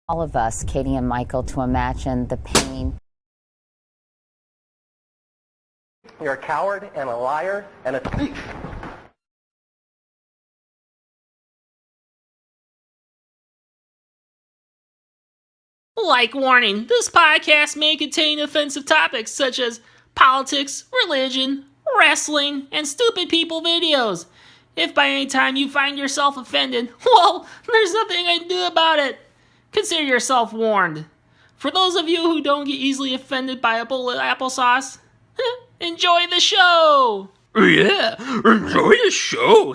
all of us, Katie and Michael, to imagine the pain. You're a coward and a liar and a thief. Like warning, this podcast may contain offensive topics such as politics, religion, wrestling, and stupid people videos. If by any time you find yourself offended, well, there's nothing I can do about it. Consider yourself warned. For those of you who don't get easily offended by a bowl of applesauce, enjoy the show! Yeah, enjoy the show!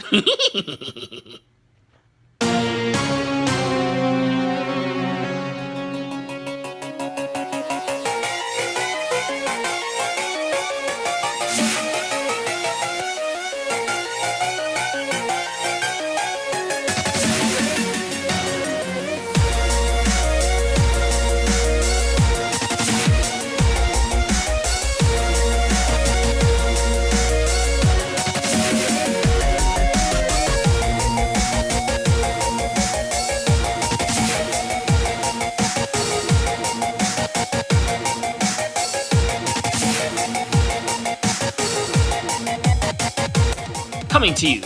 Coming to you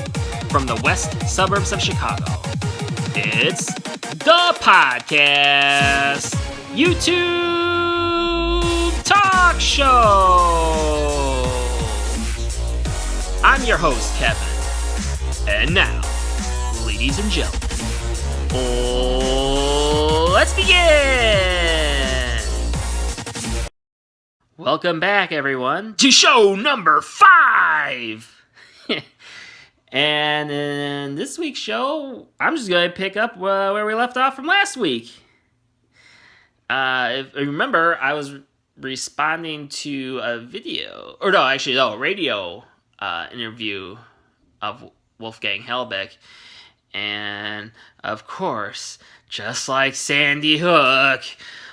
from the west suburbs of Chicago, it's the podcast YouTube Talk Show. I'm your host, Kevin. And now, ladies and gentlemen, let's begin! Welcome back, everyone, to show number 5! And in this week's show, I'm just going to pick up where we left off from last week. If you remember, I was responding to a radio interview of Wolfgang Halbig. And, of course, just like Sandy Hook,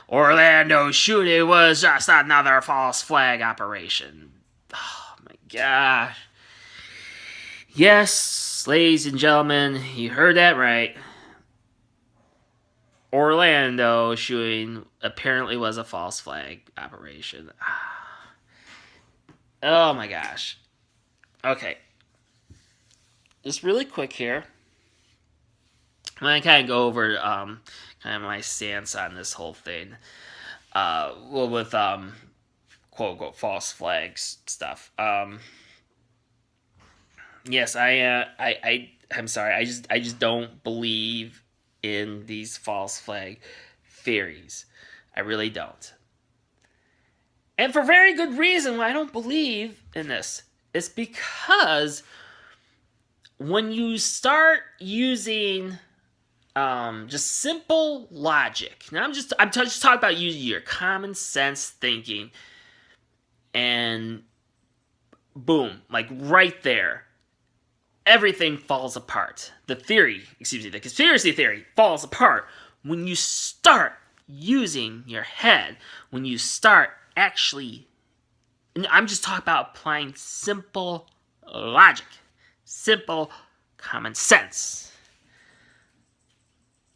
Orlando shooting was just another false flag operation. Oh, my gosh. Yes, ladies and gentlemen, you heard that right. Orlando shooting apparently was a false flag operation. Oh my gosh. Okay. Just really quick here. I'm going to kind of go over kind of my stance on this whole thing. With quote-unquote false flags stuff. Yes, I'm sorry. I just don't believe in these false flag theories. I really don't. And for very good reason why I don't believe in this. It's because when you start using just simple logic. Now I'm just talking about using your common sense thinking, and boom, like right there. Everything falls apart. The conspiracy theory falls apart when you start using your head. When you start actually, and I'm just talking about applying simple logic, simple common sense.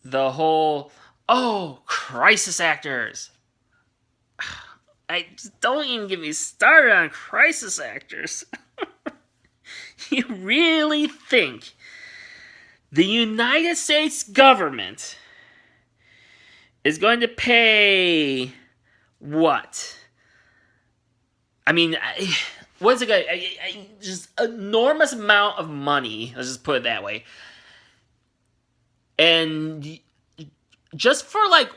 The whole, crisis actors. Don't even get me started on crisis actors. You really think the United States government is going to pay what? I mean, what's it going to... Just enormous amount of money, let's just put it that way. And just for like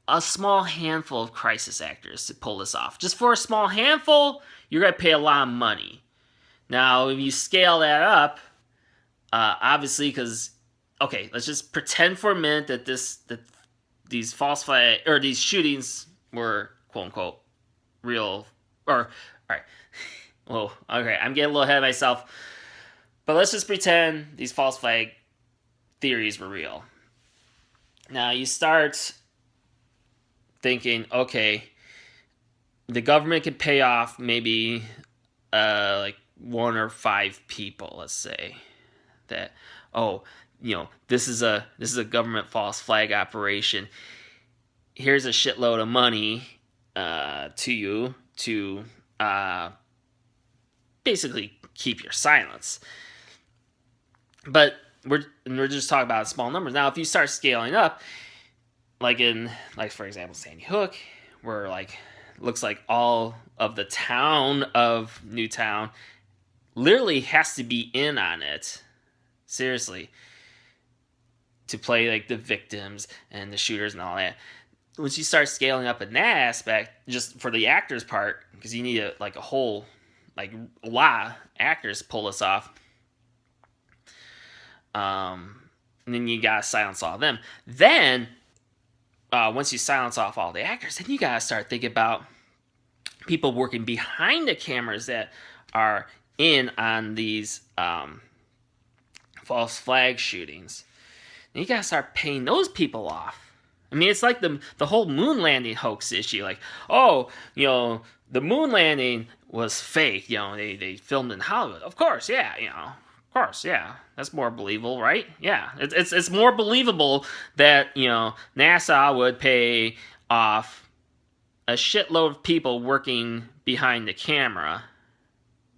a small handful of crisis actors to pull this off. Just for a small handful, you're going to pay a lot of money. Now, if you scale that up, obviously, because, okay, let's just pretend for a minute that these false flag, or these shootings were, quote unquote, real, or, alright, well, okay, I'm getting a little ahead of myself, but let's just pretend these false flag theories were real. Now, you start thinking, okay, the government could pay off maybe, like, 1 or 5 people, let's say, that, this is a government false flag operation. here's a shitload of money to you to basically keep your silence. But we're just talking about small numbers. Now, if you start scaling up, like for example, Sandy Hook, where like looks like all of the town of Newtown literally has to be in on it, seriously, to play like the victims and the shooters and all that. Once you start scaling up in that aspect, just for the actors' part, because you need a whole, like a lot of actors pull this off. And then you gotta silence all of them. Then, once you silence off all the actors, then you gotta start thinking about people working behind the cameras that are in on these false flag shootings. And you gotta start paying those people off. I mean, it's like the whole moon landing hoax issue. Like, oh, the moon landing was fake. They filmed in Hollywood. Of course, yeah. Of course, yeah. That's more believable, right? Yeah, it's more believable that NASA would pay off a shitload of people working behind the camera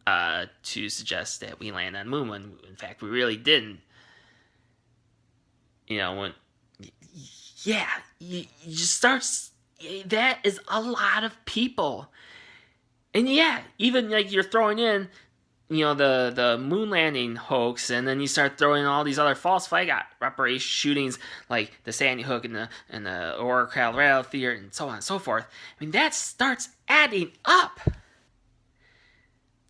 to suggest that we land on the moon when in fact we really didn't. You just start. That is a lot of people, and yeah, even like you're throwing in, the moon landing hoax, and then you start throwing in all these other false flag operation shootings, like the Sandy Hook and the Aurora, Colorado theater, and so on and so forth. I mean, that starts adding up.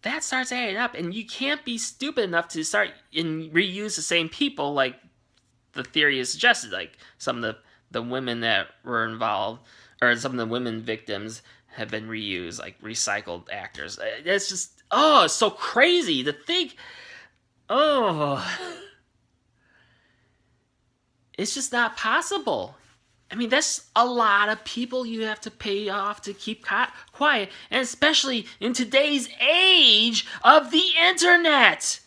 And you can't be stupid enough to start and reuse the same people, like the theory is suggested. Like some of the women that were involved, or some of the women victims, have been reused, like recycled actors. It's just, it's so crazy to think. It's just not possible. I mean, that's a lot of people you have to pay off to keep quiet, and especially in today's age of the internet,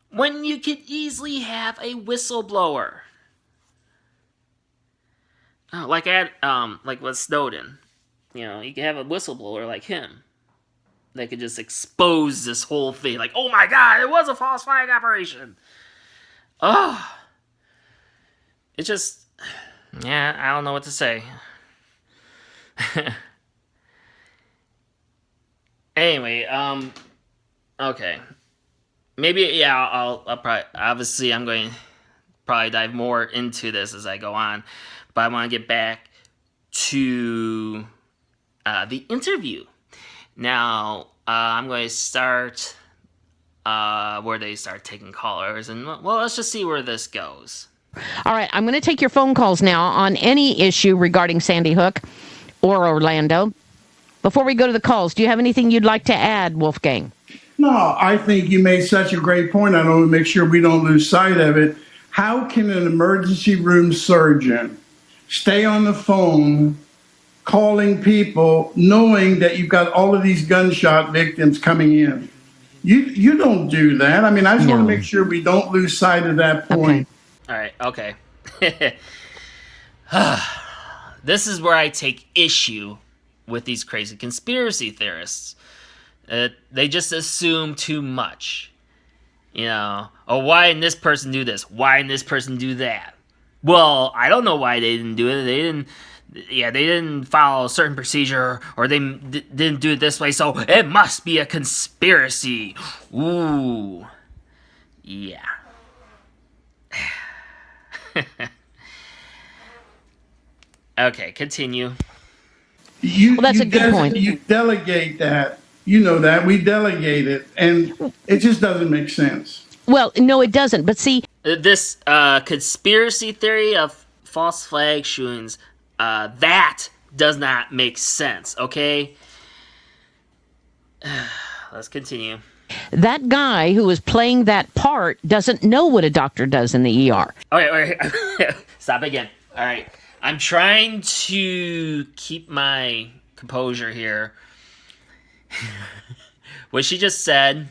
when you could easily have a whistleblower. Like with Snowden. You can have a whistleblower like him that could just expose this whole thing. Like, oh my God, it was a false flag operation. It's just, yeah, I don't know what to say. Anyway, okay. Maybe, yeah, I'll probably, obviously I'm going to probably dive more into this as I go on, but I want to get back to the interview. Now, I'm going to start where they start taking callers, and well, let's just see where this goes. All right, I'm going to take your phone calls now on any issue regarding Sandy Hook or Orlando. Before we go to the calls, do you have anything you'd like to add, Wolfgang? No, I think you made such a great point. I want to make sure we don't lose sight of it. How can an emergency room surgeon stay on the phone calling people knowing that you've got all of these gunshot victims coming in? You don't do that. I mean, I just want to make sure we don't lose sight of that point. Okay. All right, okay. This is where I take issue with these crazy conspiracy theorists. They just assume too much. Why didn't this person do this? Why didn't this person do that? Well, I don't know why they didn't do it. They didn't follow a certain procedure, or they didn't do it this way, so it must be a conspiracy. Ooh. Yeah. Okay, continue. That's a good point. You delegate that. You know that. We delegate it, and it just doesn't make sense. Well, no, it doesn't. But see, this conspiracy theory of false flag shootings, that does not make sense, okay? Let's continue. That guy who is playing that part doesn't know what a doctor does in the ER. All right. Stop again. All right. I'm trying to keep my composure here. What she just said,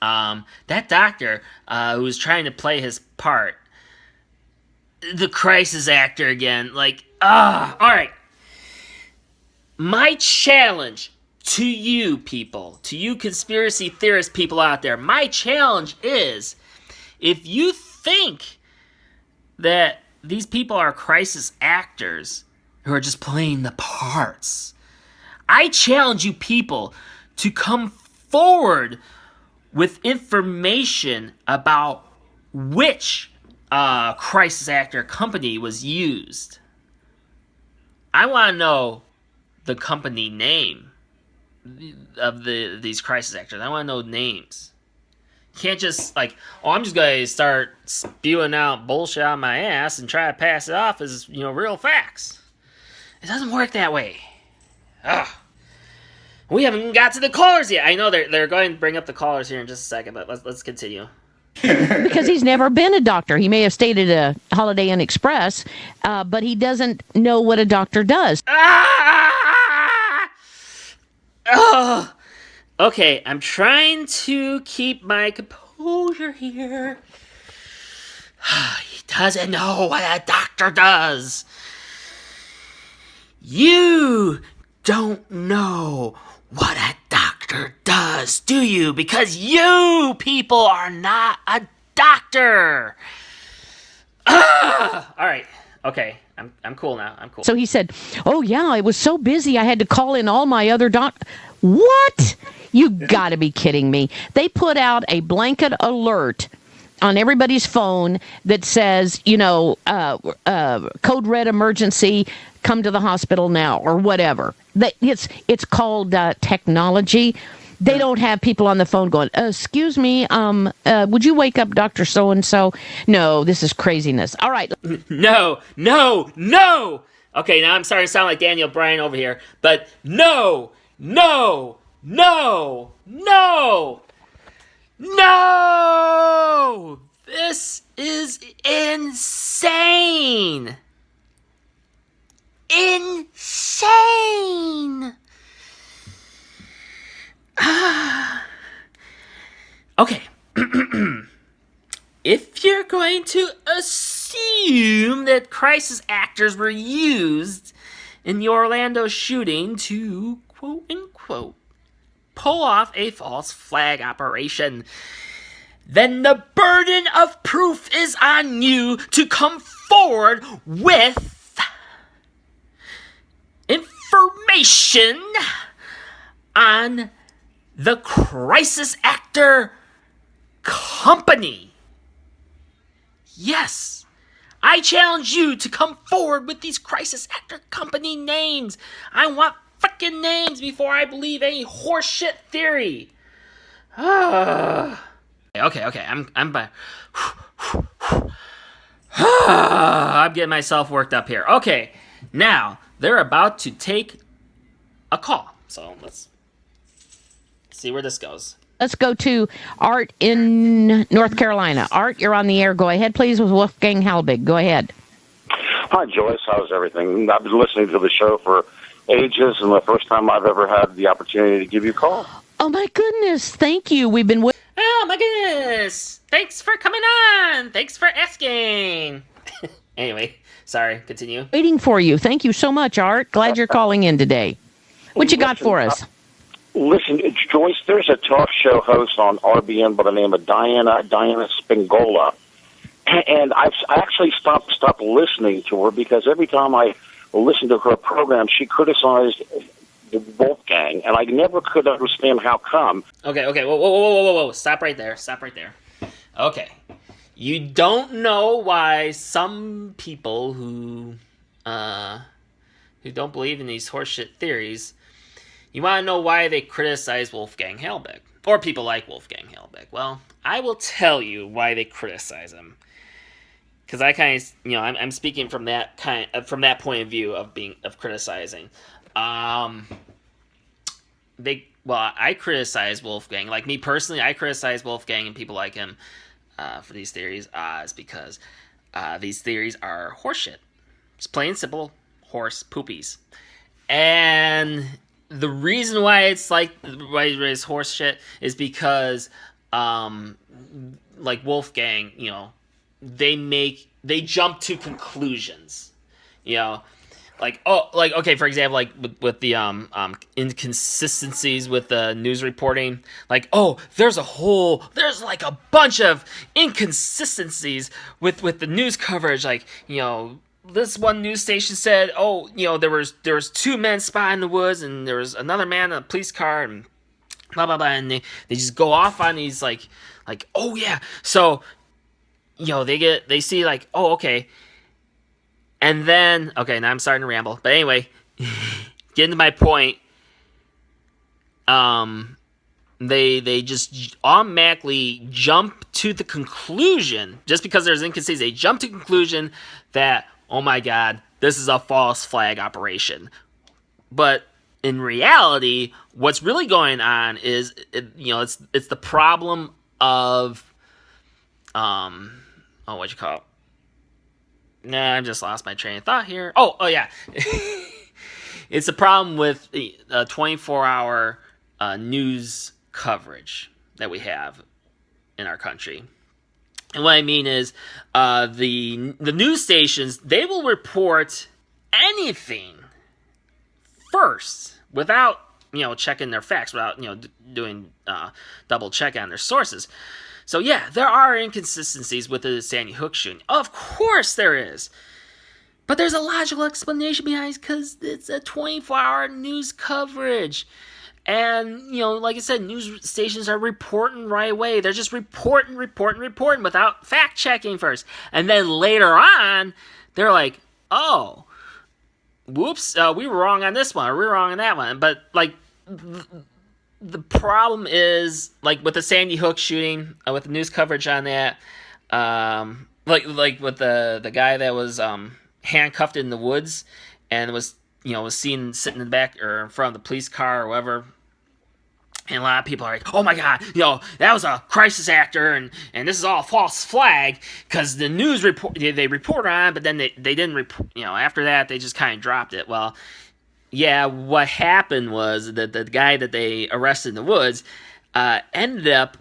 that doctor who was trying to play his part, the crisis actor again, all right. My challenge to you people, to you conspiracy theorist people out there, my challenge is, if you think that these people are crisis actors who are just playing the parts, I challenge you people to come forward with information about which crisis actor company was used. I want to know the company name of these crisis actors. I want to know names. You can't just I'm just going to start spewing out bullshit on my ass and try to pass it off as, real facts. It doesn't work that way. Ugh. We haven't even got to the callers yet. I know they're going to bring up the callers here in just a second, but let's continue. Because he's never been a doctor. He may have stayed at a Holiday Inn Express, but he doesn't know what a doctor does. Oh, okay, I'm trying to keep my composure here. He doesn't know what a doctor does. You don't know what a doctor does, do you? Because you people are not a doctor. All right. Okay. I'm cool now. I'm cool. So he said, "Oh yeah, I was so busy I had to call in all my other What? You got to be kidding me. They put out a blanket alert on everybody's phone that says, code red emergency, come to the hospital now, or whatever. It's called technology. They don't have people on the phone going, excuse me, would you wake up Dr. So-and-so? No, this is craziness. All right. No. Okay, now I'm starting to sound like Daniel Bryan over here, but no. This is insane. Okay. If you're going to assume that crisis actors were used in the Orlando shooting to, quote unquote, pull off a false flag operation, then the burden of proof is on you to come forward with information on the crisis actor company. Yes, I challenge you to come forward with these crisis actor company names. I want fucking names before I believe any horseshit theory. Okay. I'm by. I'm getting myself worked up here. Okay, now they're about to take a call. So let's see where this goes. Let's go to Art in North Carolina. Art, you're on the air. Go ahead, please, with Wolfgang Halbig. Go ahead. Hi, Joyce. How's everything? I've been listening to the show for ages, and the first time I've ever had the opportunity to give you a call. Oh, my goodness. Thank you. We've been... Oh, my goodness. Thanks for coming on. Thanks for asking. Anyway, sorry. Continue. Waiting for you. Thank you so much, Art. Glad you're calling in today. What you got for us? Listen, Joyce, there's a talk show host on RBN by the name of Diana Spingola. And I actually stopped listening to her because every time I listened to her program, she criticized the Wolfgang, and I never could understand how come. Okay, whoa. Stop right there. Okay. You don't know why some people who don't believe in these horseshit theories, you want to know why they criticize Wolfgang Halbig, or people like Wolfgang Halbig. Well, I will tell you why they criticize him. Because I kind of, I'm speaking from that point of view of criticizing. I criticize Wolfgang. Like me personally, I criticize Wolfgang and people like him for these theories. Is because these theories are horseshit. It's plain and simple horse poopies. And the reason why it's horseshit is because, like Wolfgang, they jump to conclusions, okay, for example, like with the inconsistencies with the news reporting, like, oh, there's like a bunch of inconsistencies with the news coverage, like, this one news station said, oh, there was 2 men spotted in the woods, and there was another man in a police car, and blah blah blah, and they just go off on these like, oh yeah, so they see like, oh, okay. And then, okay, now I'm starting to ramble. But anyway, getting to my point, they just automatically jump to the conclusion, just because there's inconsistency, they jump to the conclusion that, oh my God, this is a false flag operation. But in reality, what's really going on is, it's the problem of, what'd you call it? Nah, I just lost my train of thought here. Oh yeah. It's a problem with the 24-hour news coverage that we have in our country. And what I mean is, the news stations, they will report anything first without, checking their facts, without, doing double check on their sources. So yeah, there are inconsistencies with the Sandy Hook shooting. Of course there is. But there's a logical explanation behind it, because it's a 24-hour news coverage. And, like I said, news stations are reporting right away. They're just reporting without fact-checking first. And then later on, they're like, oh, whoops, we were wrong on this one, or we were wrong on that one. But, like, the problem is, like, with the Sandy Hook shooting, with the news coverage on that, like with the guy that was handcuffed in the woods and was seen sitting in the back or in front of the police car or whatever. And a lot of people are like, oh my God, that was a crisis actor, and this is all a false flag, because the news they report on, but then they didn't report, after that they just kind of dropped it. Well, yeah, what happened was that the guy that they arrested in the woods ended up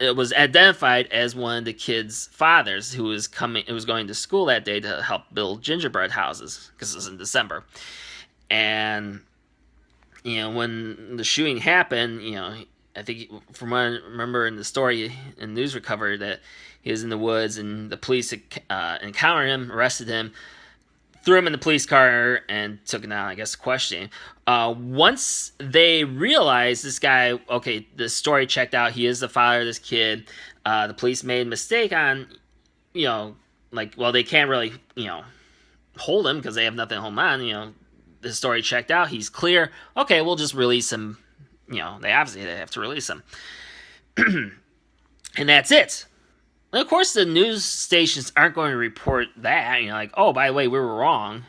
was identified as one of the kids' fathers who was going to school that day to help build gingerbread houses, because it was in December. And, when the shooting happened, I think from what I remember in the story in news recovery, that he was in the woods and the police encountered him, arrested him, threw him in the police car, and took him out, I guess, questioning. Once they realized this guy, okay, the story checked out, he is the father of this kid, the police made a mistake on, they can't really, hold him because they have nothing to hold him on, the story checked out, he's clear, okay, we'll just release him, they have to release him. And that's it. And of course, the news stations aren't going to report that. Like, oh, by the way, we were wrong.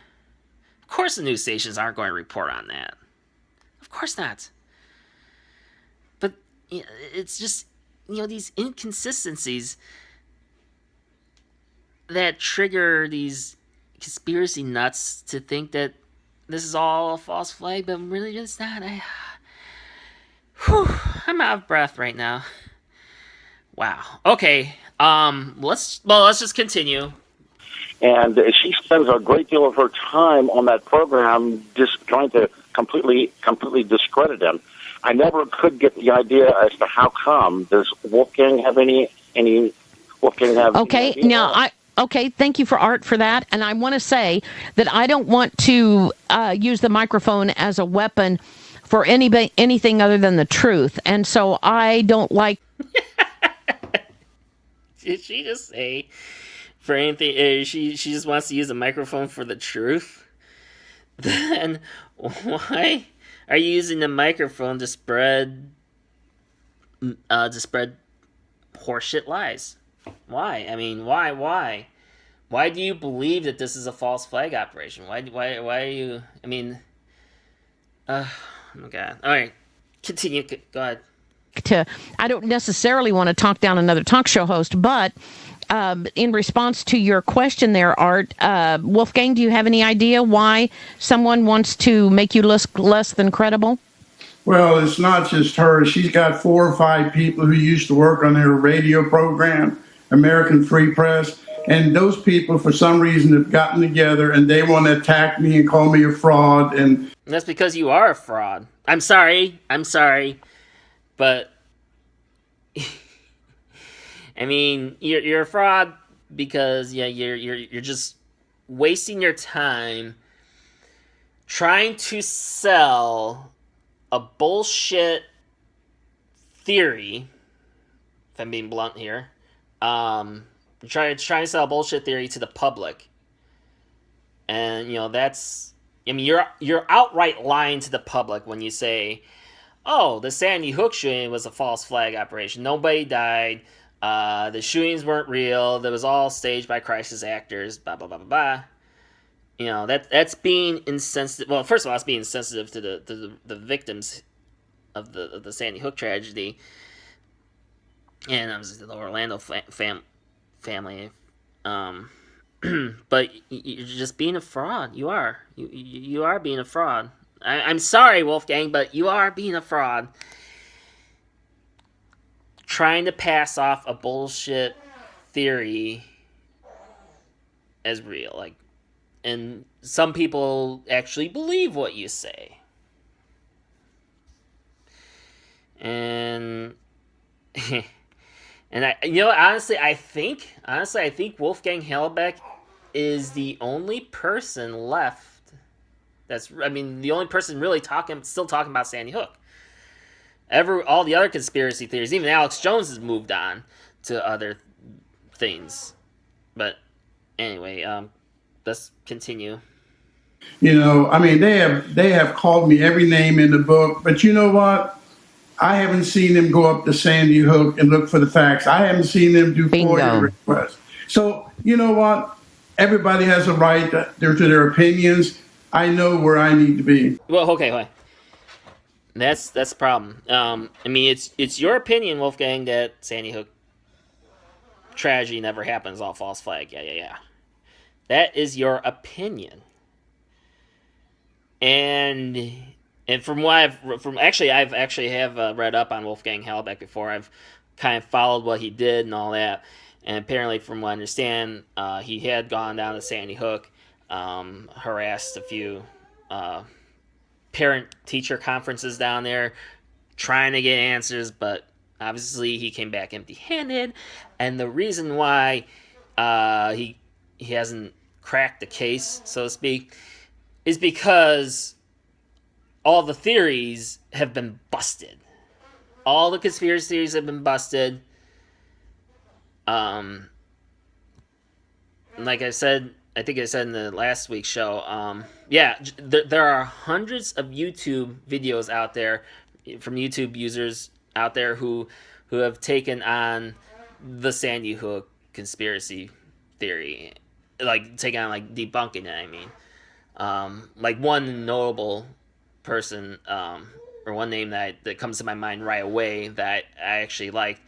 Of course, the news stations aren't going to report on that. Of course not. But it's just, these inconsistencies that trigger these conspiracy nuts to think that this is all a false flag, but really it's not. I'm out of breath right now. Wow. Okay. Let's just continue. And she spends a great deal of her time on that program just trying to completely discredit him. I never could get the idea as to how come. Does Wolfgang have any Wolfgang have Okay, now thank you for Art for that. And I want to say that I don't want to use the microphone as a weapon for anything other than the truth. And so I don't like... Did she just say for anything? She just wants to use a microphone for the truth? Then why are you using the microphone to spread horseshit lies? Why? I mean, why? Why do you believe that this is a false flag operation? Why are you? I mean, oh my God! All right, continue. Go ahead. I don't necessarily want to talk down another talk show host, but in response to your question there, Art, Wolfgang, do you have any idea why someone wants to make you look less than credible? Well, it's not just her. She's got 4 or 5 people who used to work on their radio program, American Free Press, And those people, for some reason, have gotten together and they want to attack me and call me a fraud. And that's because you are a fraud. I'm sorry, but I mean, you're a fraud because you're just wasting your time trying to sell a bullshit theory. If I'm being blunt here, trying to sell a bullshit theory to the public, and that's. I mean, you're outright lying to the public when you say, "Oh, the Sandy Hook shooting was a false flag operation. Nobody died. The shootings weren't real. That was all staged by crisis actors." Blah blah blah blah blah. That's being insensitive. Well, first of all, it's being insensitive to the victims of the Sandy Hook tragedy, and obviously the Orlando family. But you're just being a fraud. You are. You are being a fraud. I'm sorry, Wolfgang, but you are being a fraud. Trying to pass off a bullshit theory as real, and some people actually believe what you say. And and honestly, I think Wolfgang Halbig is the only person left. The only person really still talking about Sandy Hook. All the other conspiracy theories, even Alex Jones has moved on to other things. But anyway, let's continue. they have called me every name in the book, but you know what? I haven't seen them go up to Sandy Hook and look for the facts. I haven't seen them do FOIA requests. So you know what? Everybody has a right to their opinions. I know where I need to be. Well, okay. That's the problem. It's your opinion, Wolfgang, that Sandy Hook tragedy never happens. All false flag. Yeah. That is your opinion. And from what I've actually read up on Wolfgang Halbig before. I've kind of followed what he did and all that. And apparently, from what I understand, he had gone down to Sandy Hook, harassed a few parent-teacher conferences down there, trying to get answers, but obviously he came back empty-handed. And the reason why he hasn't cracked the case, so to speak, is because all the theories have been busted. All the conspiracy theories have been busted. Like I think I said in the last week's show, there are hundreds of YouTube videos out there from YouTube users out there who have taken on the Sandy Hook conspiracy theory, debunking it. One notable person, or one name that comes to my mind right away that I actually liked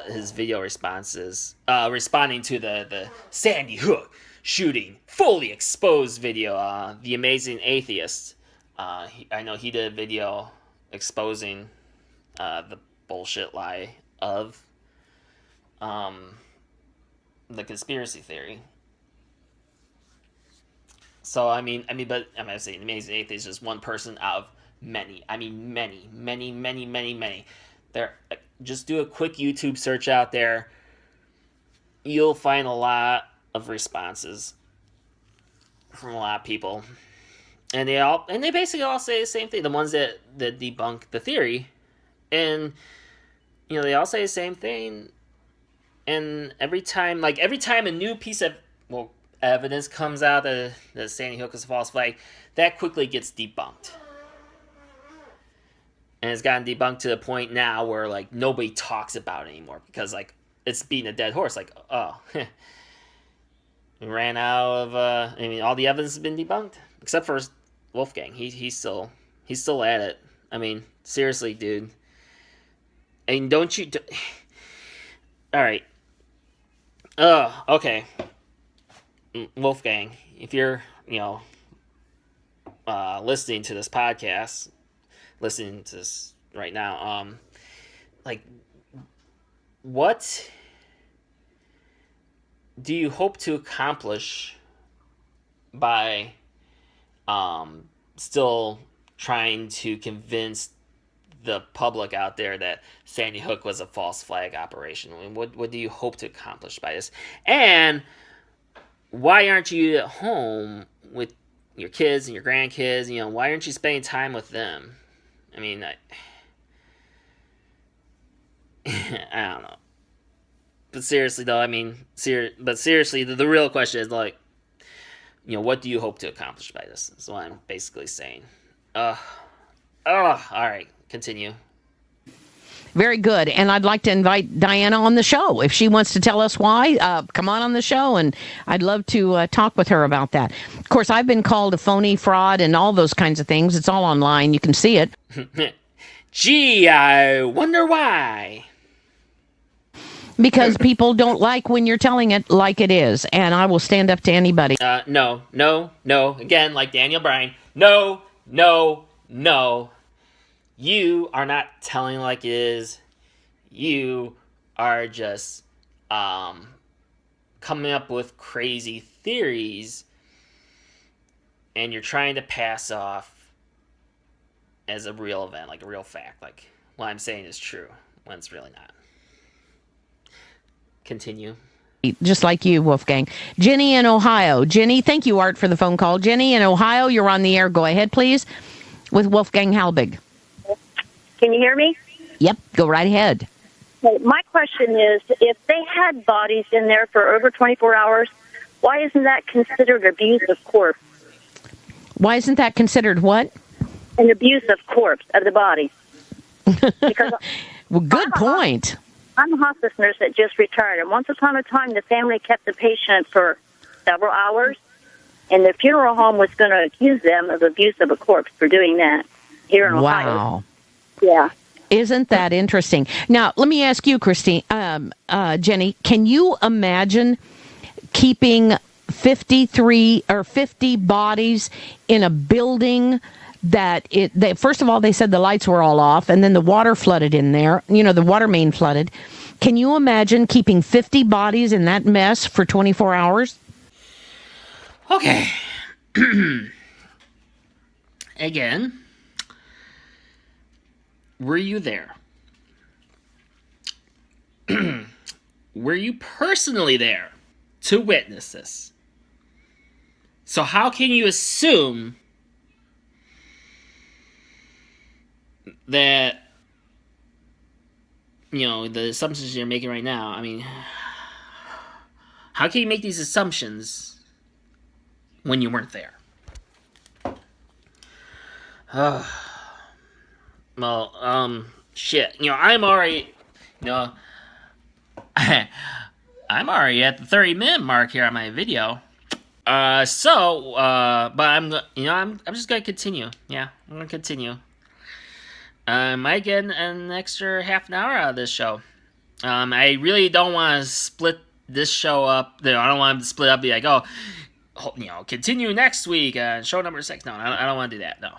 his video responses, responding to the Sandy Hook shooting fully exposed video, The Amazing Atheist. I know he did a video exposing the bullshit lie of the conspiracy theory. So but I'm saying Amazing Atheist is just one person out of many. Many. There, just do a quick YouTube search out there. You'll find a lot of responses from a lot of people, and they basically all say the same thing. The ones that debunk the theory, and they all say the same thing. And every time a new piece of evidence comes out that Sandy Hook is a false flag, that quickly gets debunked. And it's gotten debunked to the point now where nobody talks about it anymore because it's beating a dead horse. We ran out of all the evidence has been debunked except for Wolfgang. He's still at it. Seriously, dude. Don't you? All right. Okay. Wolfgang, if you're listening to this podcast, listening to this right now, do you hope to accomplish by still trying to convince the public out there that Sandy Hook was a false flag operation? I mean, what do you hope to accomplish by this? And why aren't you at home with your kids and your grandkids? You know, why aren't you spending time with them? I mean, I don't know. But seriously, though, I mean, seriously, the real question is, like, you know, what do you hope to accomplish by this? That's what I'm basically saying. All right, continue. Very good. And I'd like to invite Diana on the show. If she wants to tell us why, come on the show, and I'd love to talk with her about that. Of course, I've been called a phony, fraud, and all those kinds of things. It's all online. You can see it. Gee, I wonder why. Because people don't like when you're telling it like it is, and I will stand up to anybody. No. Again, like Daniel Bryan, no. You are not telling like it is. You are just coming up with crazy theories, and you're trying to pass off as a real event, like a real fact, like what I'm saying is true, when it's really not. Continue. Just like you, Wolfgang. Jenny in Ohio. Jenny, thank you, Art, for the phone call. Jenny in Ohio, you're on the air. Go ahead, please, with Wolfgang Halbig. Can you hear me? Yep, go right ahead. My question is, if they had bodies in there for over 24 hours, why isn't that considered abuse of corpse? Why isn't that considered what? An abuse of corpse, of the body. Because well, good point. I'm a hospice nurse that just retired, and once upon a time, the family kept the patient for several hours, and the funeral home was going to accuse them of abuse of a corpse for doing that here in Ohio. Wow. Yeah. Isn't that interesting? Now, let me ask you, Christine, Jenny, can you imagine keeping 53 or 50 bodies in a building that first of all, they said the lights were all off, and then the water flooded in there. You know, the water main flooded. Can you imagine keeping 50 bodies in that mess for 24 hours? Okay. Again, were you there? Were you personally there to witness this? So how can you assume that, you know, the assumptions you're making right now? I mean, how can you make these assumptions when you weren't there? Well, shit. You know, I'm already I'm already at the 30-minute mark here on my video. But I'm just gonna continue. Yeah, I'm gonna continue. I might get an extra half an hour out of this show. I really don't want to split this show up. I don't want to split up. Be like, oh, you know, continue next week on show number 6. No, I don't want to do that. No,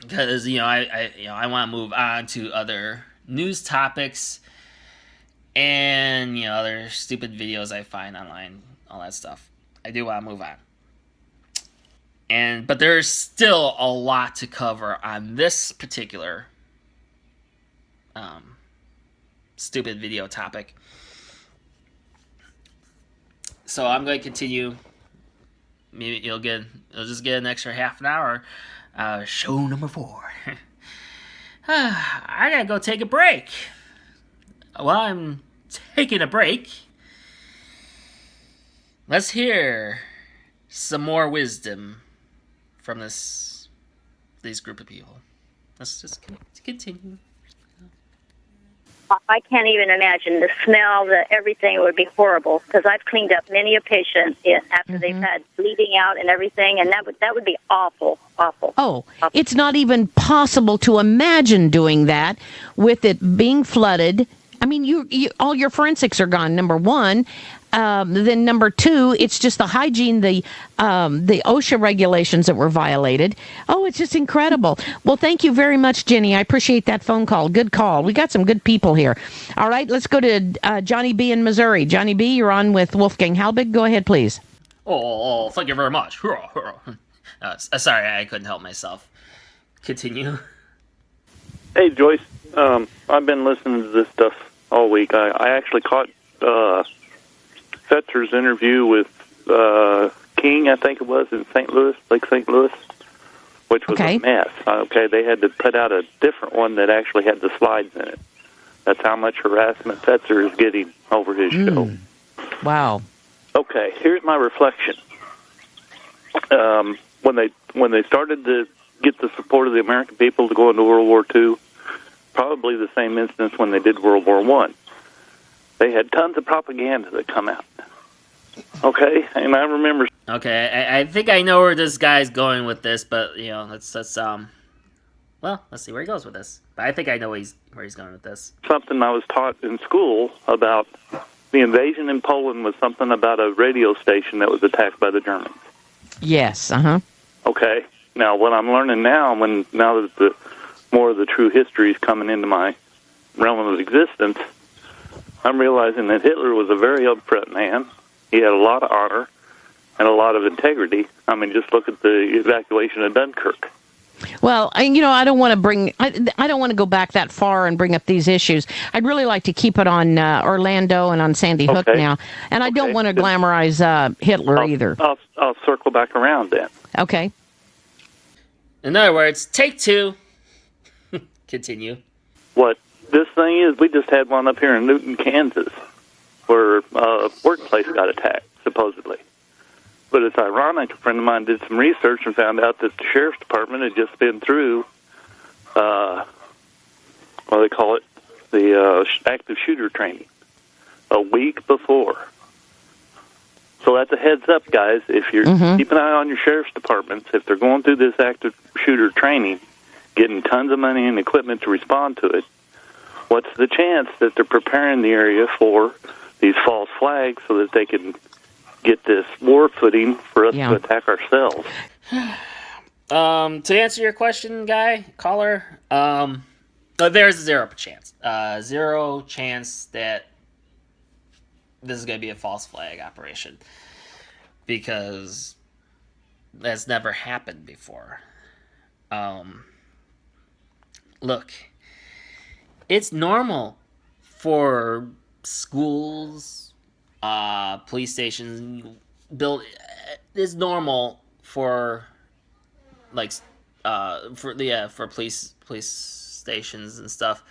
because I want to move on to other news topics and other stupid videos I find online, all that stuff. I do want to move on. But there's still a lot to cover on this particular stupid video topic. So I'm going to continue. Maybe you'll just get an extra half an hour. Show number 4. I gotta go take a break. While I'm taking a break, let's hear some more wisdom from these group of people. Let's just continue. I can't even imagine the smell, everything would be horrible, because I've cleaned up many a patient after they've had bleeding out and everything, and that would be awful. Oh, it's not even possible to imagine doing that with it being flooded I mean, you all your forensics are gone. Number one. Then number two, it's just the hygiene, the OSHA regulations that were violated. Oh, it's just incredible. Well, thank you very much, Jenny. I appreciate that phone call. Good call. We got some good people here. All right, let's go to Johnny B in Missouri. Johnny B, you're on with Wolfgang Halbig. Go ahead, please. Oh, thank you very much. Sorry, I couldn't help myself. Continue. Hey, Joyce. I've been listening to this stuff all week. I actually caught Fetzer's interview with King, I think it was, in St. Louis, Lake St. Louis, which was a mess. Okay, they had to put out a different one that actually had the slides in it. That's how much harassment Fetzer is getting over his show. Wow. Okay, here's my reflection. When they started to get the support of the American people to go into World War II, probably the same instance when they did World War I. They had tons of propaganda that come out. Okay, and I remember. Okay, I think I know where this guy's going with this, but let's well, let's see where he goes with this. But I think I know where he's going with this. Something I was taught in school about the invasion in Poland was something about a radio station that was attacked by the Germans. Yes. Okay. Now, what I'm learning now that the more of the true history is coming into my realm of existence, I'm realizing that Hitler was a very upfront man. He had a lot of honor and a lot of integrity. I mean, just look at the evacuation of Dunkirk. Well, I don't want to I don't want to go back that far and bring up these issues. I'd really like to keep it on Orlando and on Sandy Hook now. And I don't want to glamorize Hitler either. I'll circle back around then. Okay. In other words, take two. Continue. What this thing is, we just had one up here in Newton, Kansas, where a workplace got attacked, supposedly. But it's ironic, a friend of mine did some research and found out that the sheriff's department had just been through, what do they call it, the active shooter training a week before. So that's a heads up, guys. If you're keep an eye on your sheriff's departments, if they're going through this active shooter training, getting tons of money and equipment to respond to it, what's the chance that they're preparing the area for these false flags so that they can get this war footing for us to attack ourselves? To answer your question, caller, there's a 0% chance. 0 chance that this is going to be a false flag operation, because that's never happened before. Look, it's normal for schools, police stations, it's normal for for police stations and stuff,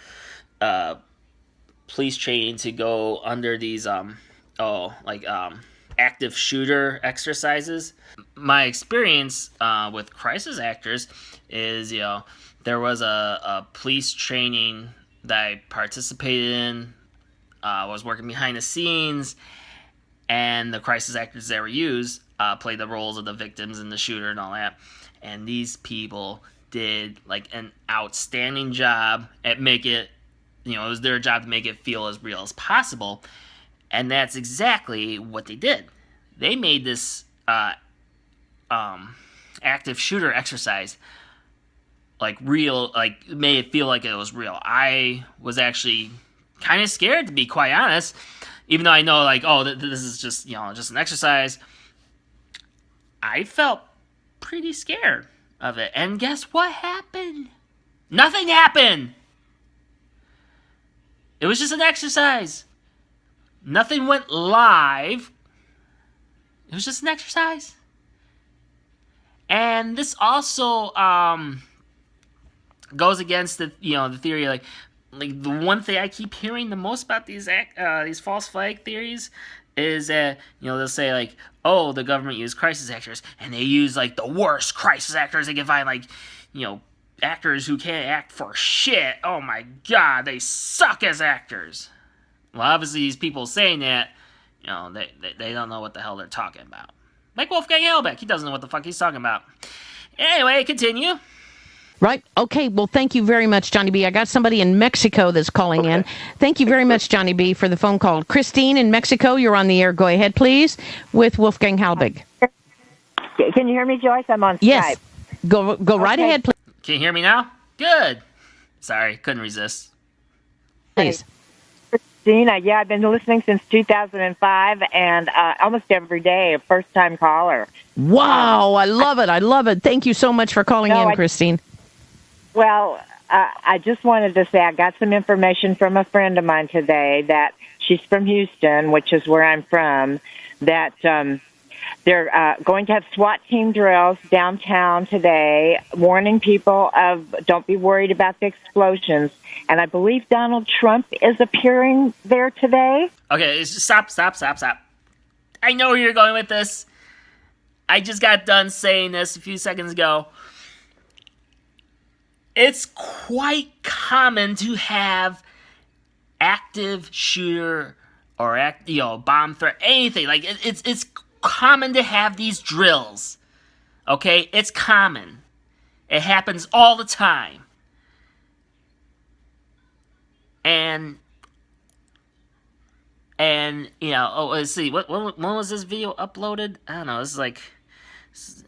police training to go under these active shooter exercises. My experience with crisis actors is, there was a police training that I participated in. Was working behind the scenes, and the crisis actors that were used played the roles of the victims and the shooter and all that. And these people did an outstanding job at make it, it was their job to make it feel as real as possible. And that's exactly what they did. They made this active shooter exercise real, made it feel like it was real. I was actually kind of scared, to be quite honest, even though I know this is just just an exercise. I felt pretty scared of it, and guess what happened? Nothing happened. It was just an exercise. Nothing went live. It was just an exercise. And this also goes against the the theory, the one thing I keep hearing the most about these false flag theories is that they'll say oh, the government used crisis actors, and they use the worst crisis actors they can find, actors who can't act for shit. Oh my god, they suck as actors. Well, obviously these people saying that, they don't know what the hell they're talking about. Like Wolfgang Halbig, he doesn't know what the fuck he's talking about. Anyway, continue. Right. Okay. Well, thank you very much, Johnny B. I got somebody in Mexico that's calling in. Thank you very much, Johnny B., for the phone call. Christine in Mexico, you're on the air. Go ahead, please, with Wolfgang Halbig. Can you hear me, Joyce? I'm on Yes. Skype. Go right ahead, please. Can you hear me now? Good. Sorry, couldn't resist. Please. Christine, yeah, I've been listening since 2005 and almost every day, a first-time caller. Wow, I love it. I love it. Thank you so much for calling in, Christine. Well, I just wanted to say I got some information from a friend of mine today that she's from Houston, which is where I'm from, that they're going to have SWAT team drills downtown today, warning people of don't be worried about the explosions. And I believe Donald Trump is appearing there today. Okay, stop. I know where you're going with this. I just got done saying this a few seconds ago. It's quite common to have active shooter or bomb threat, anything. Like it's common to have these drills. Okay, it's common. It happens all the time. And let's see. When was this video uploaded? I don't know. This is like.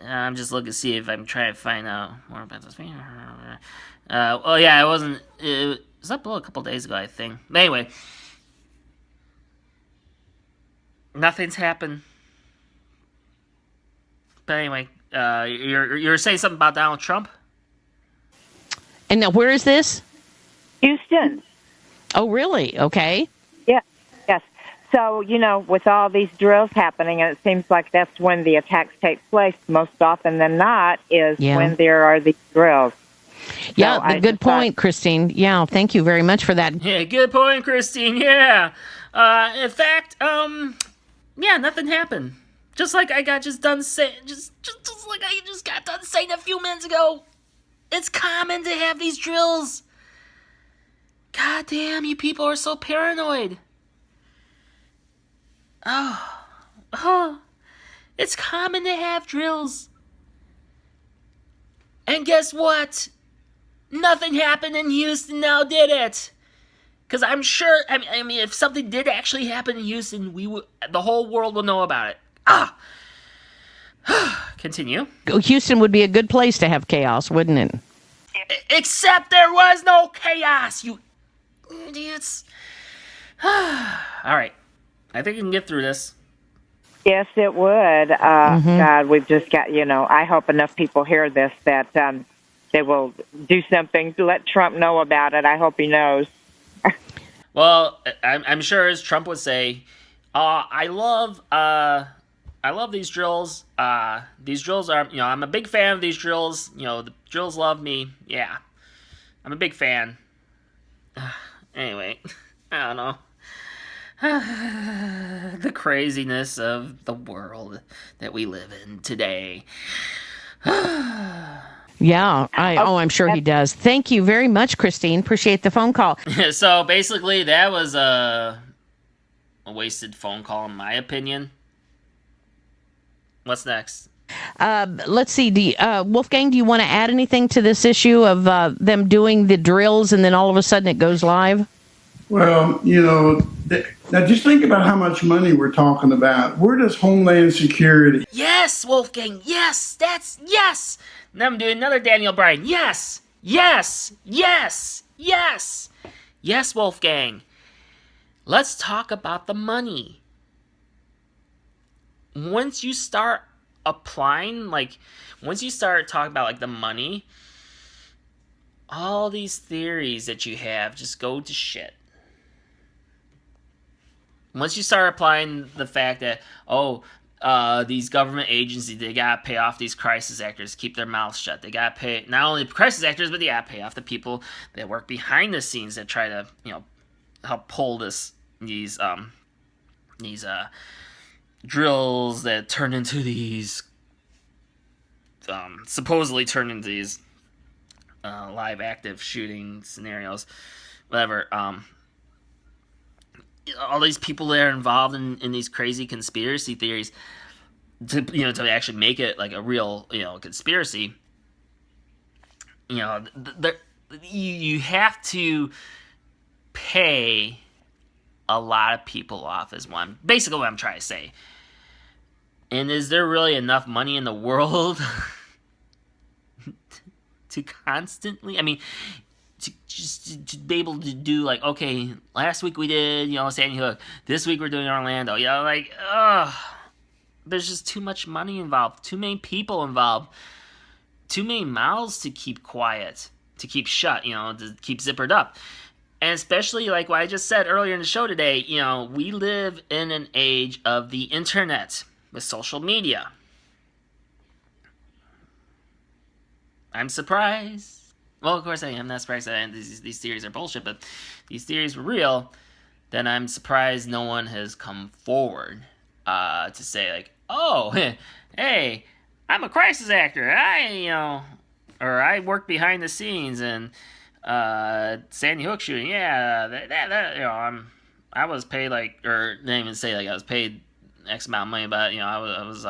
I'm just looking to see if I'm trying to find out more about this video. It wasn't. It was uploaded a couple days ago, I think. But anyway, nothing's happened. But anyway, you're saying something about Donald Trump? And now, where is this? Houston. Oh, really? Okay. Yeah. Yes. So, with all these drills happening, and it seems like that's when the attacks take place most often than not, is when there are these drills. Yeah, good point, Christine. Yeah, thank you very much for that. Yeah, good point, Christine. Yeah. In fact, nothing happened. Just like I got done saying, just like I just got done saying a few minutes ago. It's common to have these drills. God damn, you people are so paranoid. It's common to have drills. And guess what? Nothing happened in Houston now, did it? Because I'm sure, I mean, if something did actually happen in Houston, the whole world will know about it. Continue. Houston would be a good place to have chaos, wouldn't it? Except there was no chaos, you idiots. All right. I think we can get through this. Yes, it would. God, we've just got, I hope enough people hear this that they will do something to let Trump know about it. I hope he knows. Well, I'm sure, as Trump would say, I love these drills. These drills are, I'm a big fan of these drills. The drills love me. Yeah, I'm a big fan. Anyway, I don't know. The craziness of the world that we live in today. Yeah, I'm sure he does. Thank you very much, Christine. Appreciate the phone call. So basically, that was a wasted phone call, in my opinion. What's next? Let's see. Wolfgang, do you want to add anything to this issue of them doing the drills and then all of a sudden it goes live? Well, now just think about how much money we're talking about. Where does Homeland Security? Yes, Wolfgang. Yes, yes. Now I'm doing another Daniel Bryan. Yes, Wolfgang. Let's talk about the money. Once you start applying, once you start talking about, the money, all these theories that you have just go to shit. Once you start applying the fact that, these government agencies, they gotta pay off these crisis actors, keep their mouths shut. They gotta pay not only crisis actors, but they gotta pay off the people that work behind the scenes that try to, help pull these drills that turn into these, supposedly turn into these live active shooting scenarios, whatever. All these people that are involved in these crazy conspiracy theories to actually make it like a real, conspiracy. You know, you have to pay a lot of people off is basically what I'm trying to say. And is there really enough money in the world to constantly, I mean, to be able to do like, okay, last week we did, you know, Sandy Hook. This week we're doing Orlando. You know, like, there's just too much money involved, too many people involved, too many mouths to keep quiet, to keep shut, you know, to keep zippered up. And especially like what I just said earlier in the show today, you know, we live in an age of the internet with social media. I'm surprised. Well, of course I am not surprised that these theories are bullshit, but these theories were real. Then I'm surprised no one has come forward to say like, oh, hey, I'm a crisis actor. I worked behind the scenes and Sandy Hook shooting. Yeah, that you know, I was paid like, or they didn't even say like I was paid X amount of money, but you know, I was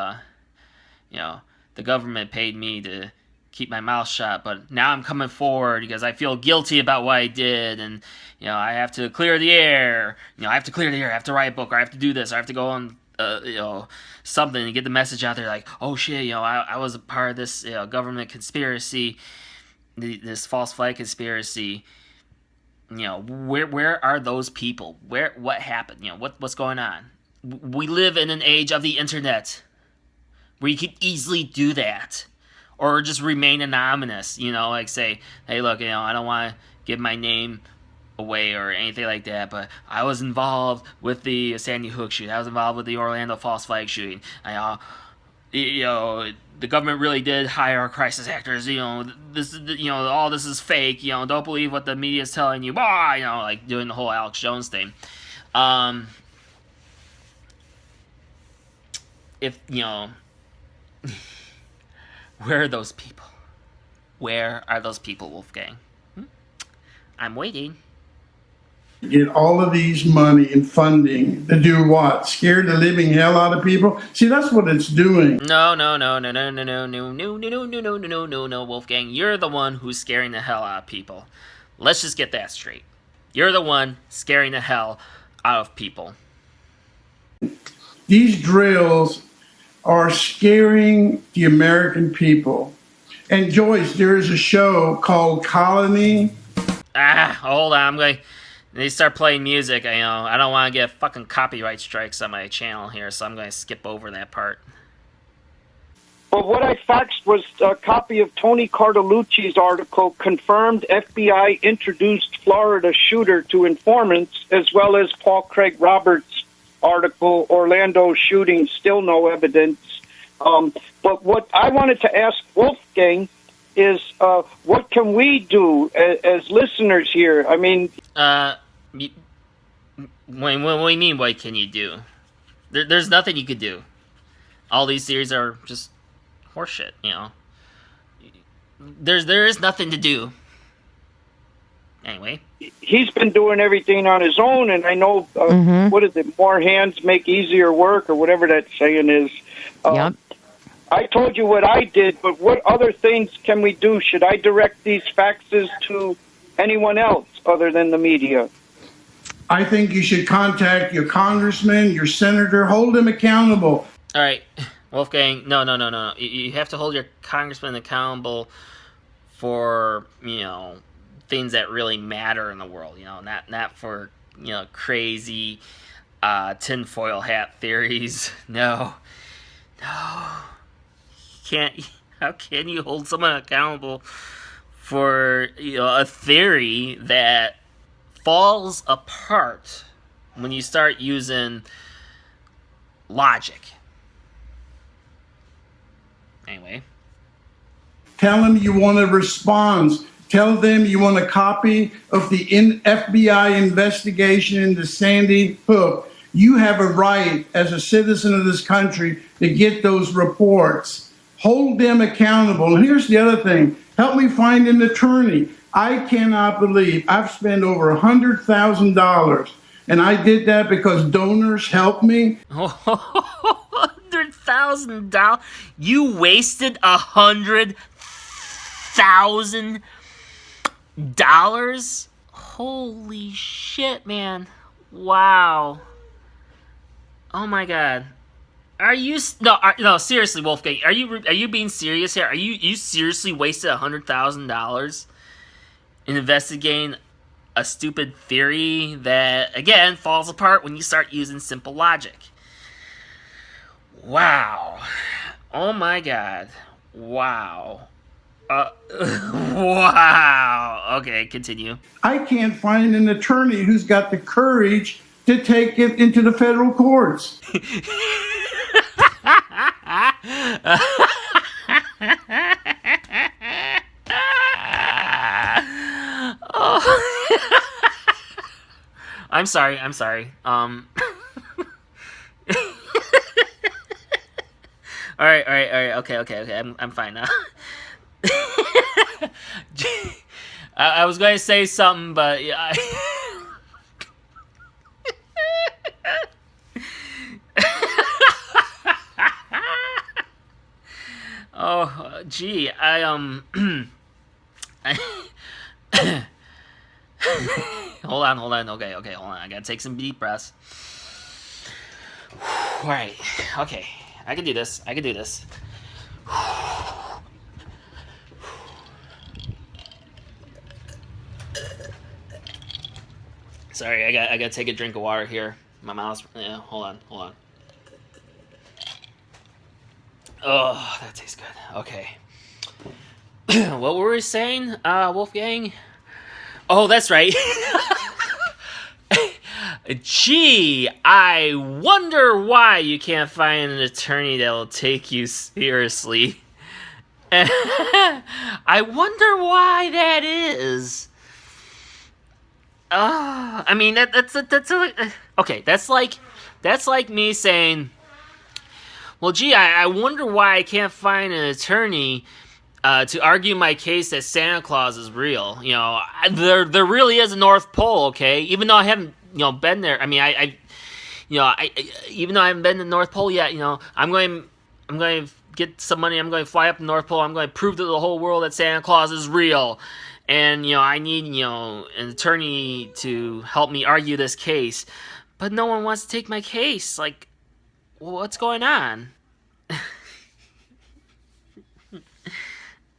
you know, the government paid me to keep my mouth shut, but now I'm coming forward because I feel guilty about what I did, and you know, I have to clear the air. You know, I have to clear the air. I have to write a book, or I have to do this, or I have to go on, you know, something and get the message out there. Like, oh shit, you know, I was a part of this, you know, government conspiracy, this false flag conspiracy. You know, where are those people? What happened? You know, what's going on? We live in an age of the internet where you can easily do that. Or just remain anonymous, you know, like say, hey, look, you know, I don't want to give my name away or anything like that, but I was involved with the Sandy Hook shooting. I was involved with the Orlando false flag shooting. You know, the government really did hire crisis actors. You know, you know, all this is fake. You know, don't believe what the media is telling you. Bah, you know, like doing the whole Alex Jones thing. If you know. Where are those people? Where are those people, Wolfgang? I'm waiting. Get all of these money and funding to do what? Scare the living hell out of people? See, that's what it's doing. No, Wolfgang. You're the one who's scaring the hell out of people. Let's just get that straight. You're the one scaring the hell out of people. These drills are scaring the American people. And Joyce, there is a show called Colony. Hold on, they start playing music. You know, I don't want to get fucking copyright strikes on my channel here, so I'm going to skip over that part. Well, what I faxed was a copy of Tony Cartolucci's article, Confirmed FBI Introduced Florida Shooter to Informants, as well as Paul Craig Roberts' article, Orlando Shooting, Still No Evidence. But what I wanted to ask Wolfgang is, what can we do as listeners here? I mean... what do you mean, what can you do? There's nothing you could do. All these theories are just horseshit, you know. There is nothing to do. Anyway. He's been doing everything on his own, and I know, what is it, more hands make easier work, or whatever that saying is. Yep. I told you what I did, but what other things can we do? Should I direct these faxes to anyone else other than the media? I think you should contact your congressman, your senator, hold them accountable. All right, Wolfgang, no. You have to hold your congressman accountable for, you know, things that really matter in the world, you know, not for, you know, crazy tinfoil hat theories. No. How can you hold someone accountable for, you know, a theory that falls apart when you start using logic? Anyway. Tell them you want a response. Tell them you want a copy of the FBI investigation into Sandy Hook. You have a right as a citizen of this country to get those reports. Hold them accountable. And here's the other thing. Help me find an attorney. I cannot believe I've spent over $100,000, and I did that because donors helped me. $100,000? You wasted $100,000 dollars? Holy shit, man. Wow. Oh my god. Are you no seriously, Wolfgang? Are you being serious here? Are you seriously wasted $100,000 in investigating a stupid theory that again falls apart when you start using simple logic? Wow. Oh my god. Wow. Wow. Okay, continue. I can't find an attorney who's got the courage to take it into the federal courts. Oh. I'm sorry. All right. Okay. I'm fine now. I was going to say something, but yeah. Oh, gee, I hold on. Okay, hold on. I gotta take some deep breaths. All right. Okay. I can do this. Sorry, I gotta take a drink of water here. My mouth's hold on. Oh, that tastes good. Okay. What were we saying, Wolfgang? Oh, that's right. Gee, I wonder why you can't find an attorney that'll take you seriously. I wonder why that is. I mean that's okay. That's like me saying, well, gee, I wonder why I can't find an attorney to argue my case that Santa Claus is real. You know, there really is a North Pole. Okay, even though I haven't been there. I mean, I even though I haven't been to the North Pole yet, I'm going to get some money. I'm going to fly up to the North Pole. I'm going to prove to the whole world that Santa Claus is real. And, I need, an attorney to help me argue this case. But no one wants to take my case. Like, what's going on?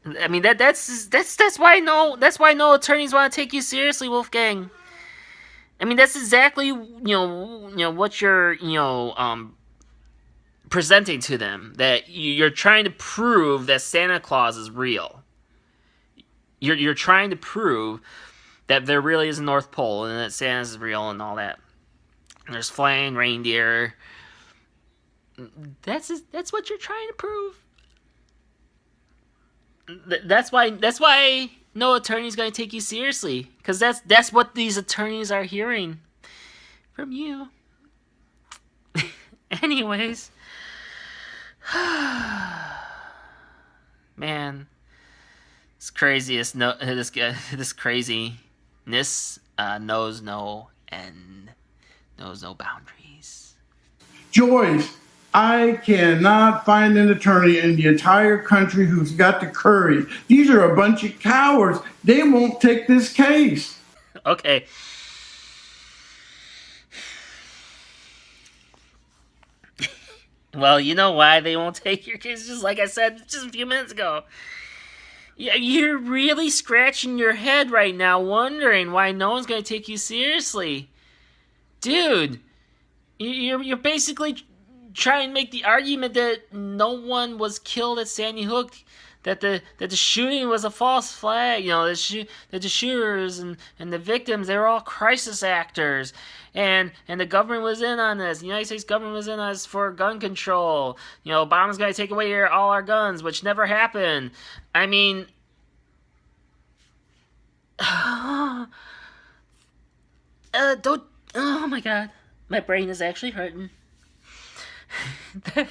I mean, that's why no attorneys want to take you seriously, Wolfgang. I mean, that's exactly, what you're, presenting to them. That you're trying to prove that Santa Claus is real. You're trying to prove that there really is a North Pole and that Santa's real and all that. And there's flying reindeer. That's what you're trying to prove. That's why no attorney's going to take you seriously, because that's what these attorneys are hearing from you. Anyways, man. This craziness knows no end, knows no boundaries. Joyce, I cannot find an attorney in the entire country who's got the courage. These are a bunch of cowards. They won't take this case. Okay. Well, you know why they won't take your case, just like I said just a few minutes ago. Yeah, you're really scratching your head right now, wondering why no one's going to take you seriously. Dude, you're basically trying to make the argument that no one was killed at Sandy Hook, that the shooting was a false flag. That the shooters and the victims, they were all crisis actors, and the government was in on this. The United States government was in on this for gun control. Obama's going to take away all our guns, which never happened. I mean, don't. Oh my God, my brain is actually hurting. That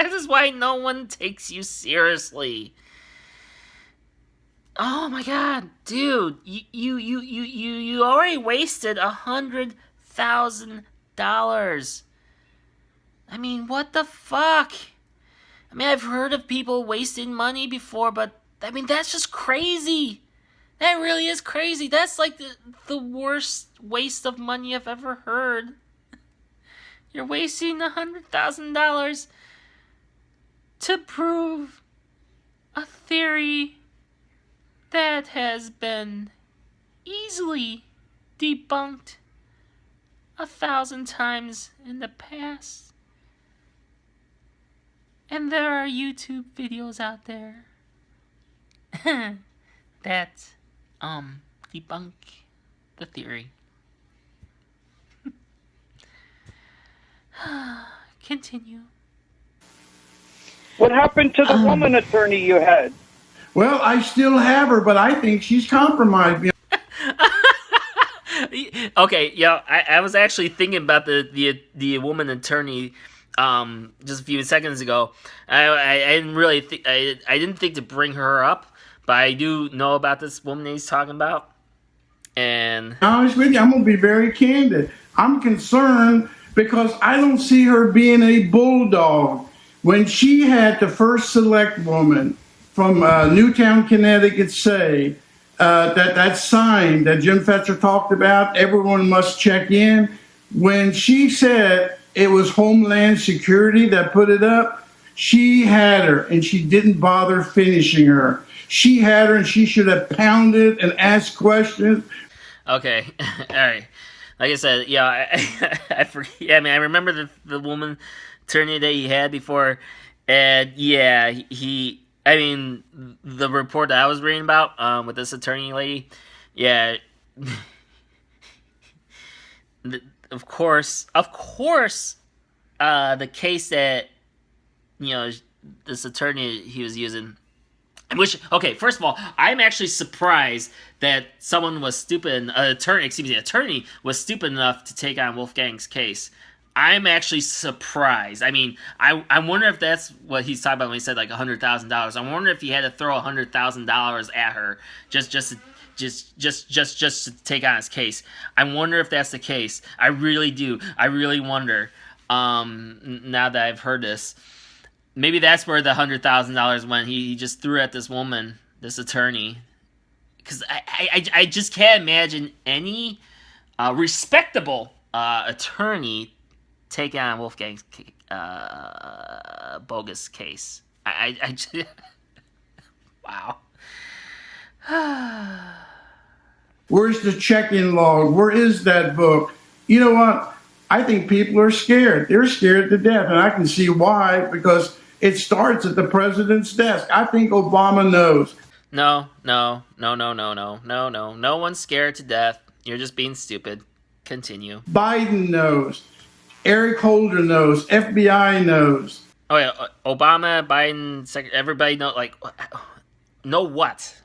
is why no one takes you seriously. Oh my God, dude, you already wasted $100,000. I mean, what the fuck? I mean, I've heard of people wasting money before, but I mean, that's just crazy. That really is crazy. That's like the worst waste of money I've ever heard. You're wasting $100,000 to prove a theory that has been easily debunked 1,000 times in the past. And there are YouTube videos out there that debunk the theory. Continue. What happened to the woman attorney you had? Well, I still have her, but I think she's compromised me. Okay, yeah, I was actually thinking about the woman attorney just a few seconds ago. I didn't really think I didn't think to bring her up, but I do know about this woman he's talking about. And Honest with you, I'm going to be very candid. I'm concerned because I don't see her being a bulldog. When she had the first select woman from Newtown, Connecticut say that sign that Jim Fetzer talked about, everyone must check in, when she said it was Homeland Security that put it up, she had her and she didn't bother finishing her. She had her and she should have pounded and asked questions. okay, all right. Like I said, yeah, I forget. I mean, I remember the woman attorney that he had before, and yeah, he. I mean, the report that I was reading about with this attorney lady, yeah. Of course, the case that this attorney he was using. Which, okay, first of all, I'm actually surprised that someone was stupid, attorney was stupid enough to take on Wolfgang's case. I'm actually surprised. I mean, I wonder if that's what he's talking about when he said like $100,000. I wonder if he had to throw $100,000 at her just to take on his case. I wonder if that's the case. I really do. I really wonder. Now that I've heard this. Maybe that's where the $100,000 went. He just threw at this woman, this attorney, because I just can't imagine any respectable attorney taking on Wolfgang's bogus case. I just, wow. Where's the check-in log? Where is that book? You know what? I think people are scared. They're scared to death, and I can see why, because it starts at the president's desk. I think Obama knows. No. No one's scared to death. You're just being stupid. Continue. Biden knows. Eric Holder knows. FBI knows. Oh yeah, Obama, Biden, everybody know. Like, know what?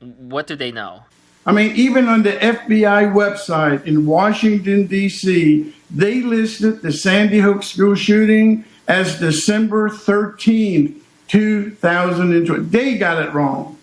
What do they know? I mean, even on the FBI website in Washington, D.C., they listed the Sandy Hook school shooting as December 13th, 2020. They got it wrong.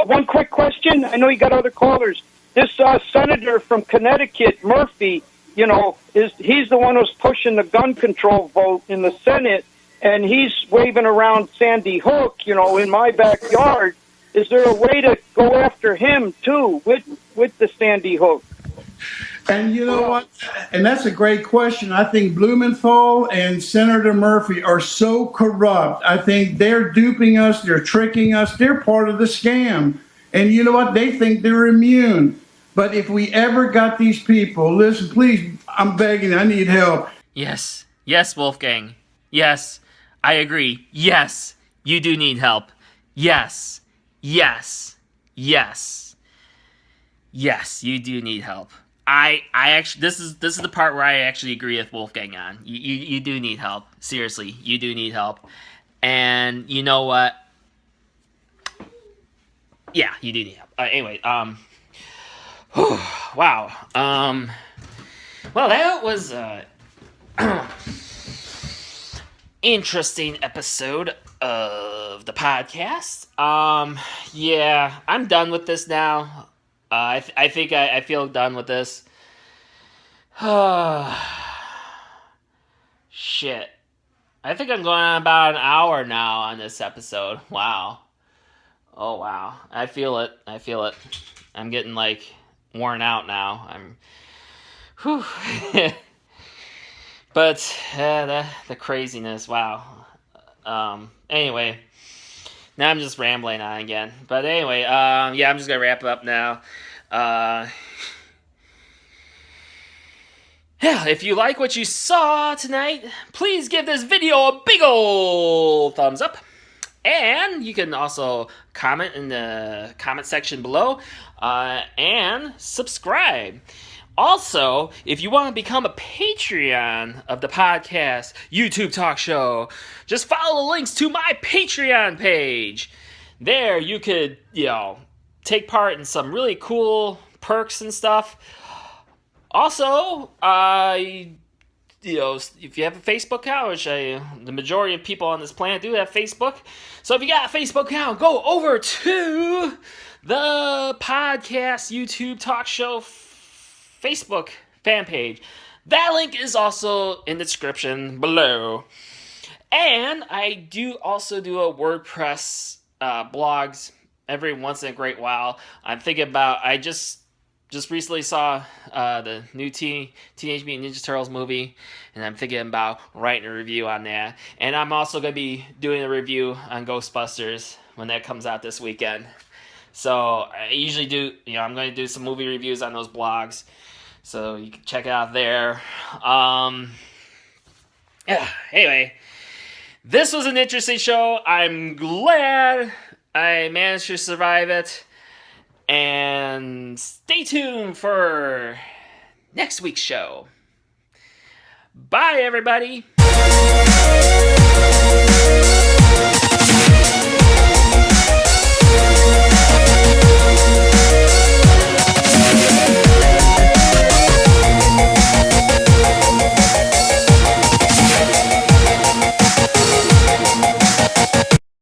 One quick question. I know you got other callers. This senator from Connecticut, Murphy, he's the one who's pushing the gun control vote in the Senate, and he's waving around Sandy Hook, in my backyard. Is there a way to go after him, too, with the Sandy Hook? And you know what? And that's a great question. I think Blumenthal and Senator Murphy are so corrupt. I think they're duping us. They're tricking us. They're part of the scam. And you know what? They think they're immune. But if we ever got these people, listen, please, I'm begging, I need help. Yes, Wolfgang. Yes, I agree. Yes, you do need help. Yes, you do need help. I actually, this is the part where I actually agree with Wolfgang on. You do need help. Seriously, you do need help. And you know what? Yeah, you do need help. Anyway, wow. Well, that was interesting episode of the podcast. Yeah, I'm done with this now. I think I feel done with this. Shit. I think I'm going on about an hour now on this episode. Wow. Oh wow, I feel it. I'm getting like worn out now. Whew. But the craziness, wow. Anyway, now I'm just rambling on again. But anyway, yeah, I'm just gonna wrap it up now. Yeah, if you like what you saw tonight, please give this video a big ol' thumbs up. And you can also comment in the comment section below and subscribe. Also, if you want to become a Patreon of the podcast, YouTube talk show, just follow the links to my Patreon page. There you could, take part in some really cool perks and stuff. Also, if you have a Facebook account, which the majority of people on this planet do have Facebook. So if you got a Facebook account, go over to the podcast YouTube talk show Facebook fan page. That link is also in the description below. And I do also do a WordPress blogs every once in a great while. I'm thinking about, I just recently saw the new Teenage Mutant Ninja Turtles movie, and I'm thinking about writing a review on that. And I'm also going to be doing a review on Ghostbusters when that comes out this weekend. So I usually do, I'm going to do some movie reviews on those blogs, so you can check it out there. Yeah, anyway, this was an interesting show. I'm glad I managed to survive it. And stay tuned for next week's show. Bye, everybody.